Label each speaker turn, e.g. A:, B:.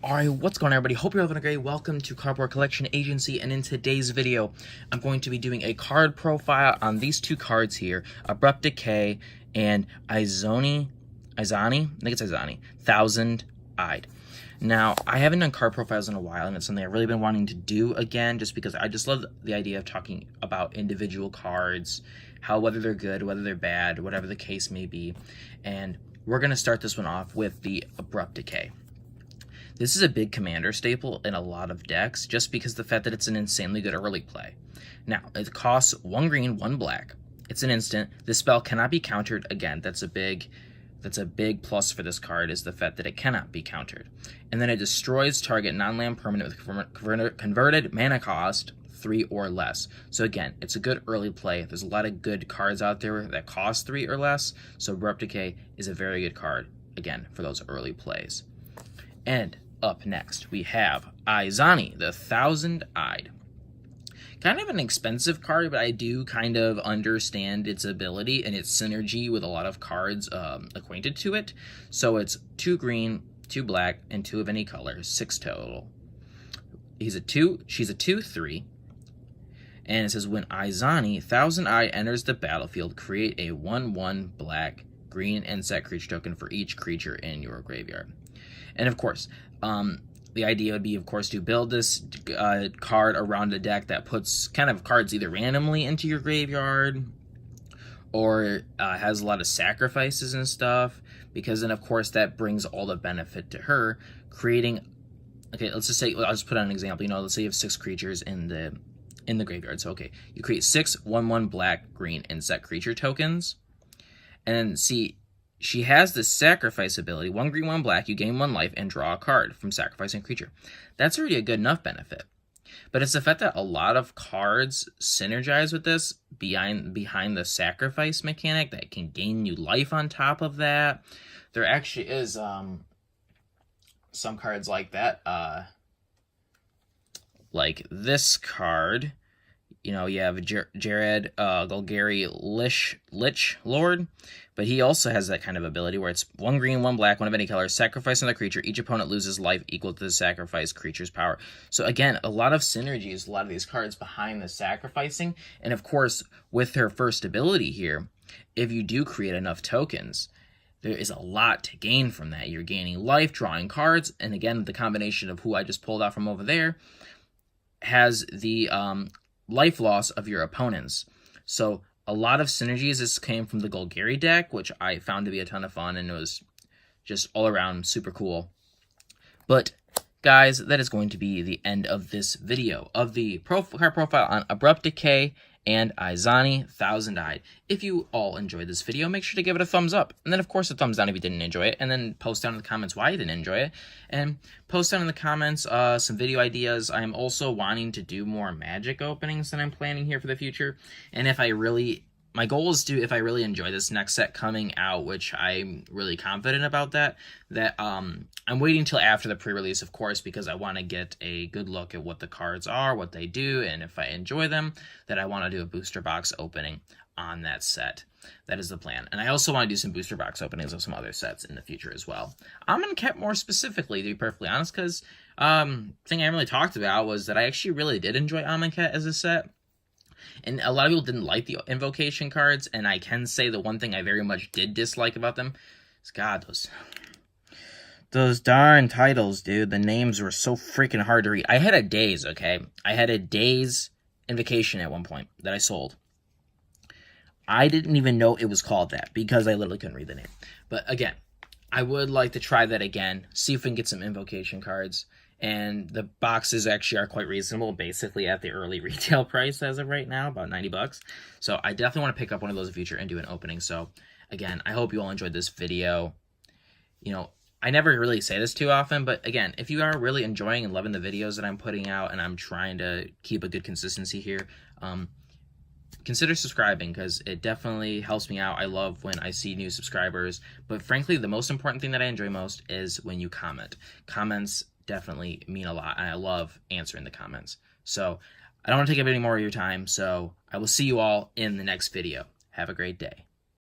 A: Alright, what's going on, everybody? Hope you're having a great. Welcome to Cardboard Collection Agency, and in today's video, I'm going to be doing a card profile on these two cards here, Abrupt Decay and Izoni, I think it's Izoni, Thousand Eyed. Now, I haven't done card profiles in a while, and it's something I've really been wanting to do again, just because I just love the idea of talking about individual cards, whether they're good, whether they're bad, whatever the case may be. And we're going to start this one off with the Abrupt Decay. This is a big commander staple in a lot of decks, just because of the fact that it's an insanely good early play. Now, it costs 1 green, 1 black. It's an instant. This spell cannot be countered. Again, that's a big plus for this card, is the fact that it cannot be countered. And then it destroys target non-land permanent with converted mana cost 3 or less. So again, it's a good early play. There's a lot of good cards out there that cost 3 or less, so Abrupt Decay is a very good card, again, for those early plays. And up next, we have Izoni, the Thousand Eyed. Kind of an expensive card, but I do kind of understand its ability and its synergy with a lot of cards acquainted to it. So it's 2 green, 2 black, and 2 of any color, 6 total. She's a 2/3. And it says, when Izoni, Thousand Eye, enters the battlefield, create a 1/1 black, green, and set creature token for each creature in your graveyard. And of course, the idea would be, of course, to build this card around a deck that puts kind of cards either randomly into your graveyard or has a lot of sacrifices and stuff, because then, of course, that brings all the benefit to her, creating... Okay, let's just say, I'll just put out an example. Let's say you have 6 creatures in the graveyard. So, okay, you create 6 1/1 black, green, and set creature tokens. And then, see... She has this sacrifice ability, 1 green, 1 black, you gain 1 life and draw a card from sacrificing a creature. That's already a good enough benefit. But it's the fact that a lot of cards synergize with this behind the sacrifice mechanic that can gain you life on top of that. There actually is some cards like that. Like this card. You have Jared Golgari Lich Lord, but he also has that kind of ability where it's 1 green, 1 black, 1 of any color, sacrifice another creature. Each opponent loses life equal to the sacrifice creature's power. So again, a lot of synergies, a lot of these cards behind the sacrificing. And of course, with her first ability here, if you do create enough tokens, there is a lot to gain from that. You're gaining life, drawing cards, and again, the combination of who I just pulled out from over there has the... life loss of your opponents. So a lot of synergies. This came from the Golgari deck, which I found to be a ton of fun, and it was just all around super cool. But guys, that is going to be the end of this video of the card profile on Abrupt Decay and Izoni, Thousand Eyed. If you all enjoyed this video, make sure to give it a thumbs up. And then, of course, a thumbs down if you didn't enjoy it. And then post down in the comments why you didn't enjoy it. And post down in the comments some video ideas. I am also wanting to do more Magic openings that I'm planning here for the future. And my goal is to, if I really enjoy this next set coming out, which I'm really confident about that I'm waiting till after the pre-release, of course, because I want to get a good look at what the cards are, what they do, and if I enjoy them, that I want to do a booster box opening on that set. That is the plan. And I also want to do some booster box openings of some other sets in the future as well. I'm going to keep more specifically, to be perfectly honest, because the thing I haven't really talked about was that I actually really did enjoy Amonkhet as a set. And a lot of people didn't like the invocation cards, and I can say the one thing I very much did dislike about them is, God, those darn titles, dude. The names were so freaking hard to read. I had a Daze, okay? I had a Daze invocation at one point that I sold. I didn't even know it was called that because I literally couldn't read the name. But again, I would like to try that again, see if we can get some invocation cards. And the boxes actually are quite reasonable, basically at the early retail price as of right now, about $90. So I definitely want to pick up one of those in the future and do an opening. So again, I hope you all enjoyed this video. I never really say this too often, but again, if you are really enjoying and loving the videos that I'm putting out and I'm trying to keep a good consistency here, consider subscribing, because it definitely helps me out. I love when I see new subscribers, but frankly, the most important thing that I enjoy most is when you comment. Comments definitely mean a lot, and I love answering the comments. So I don't want to take up any more of your time, so I will see you all in the next video. Have a great day.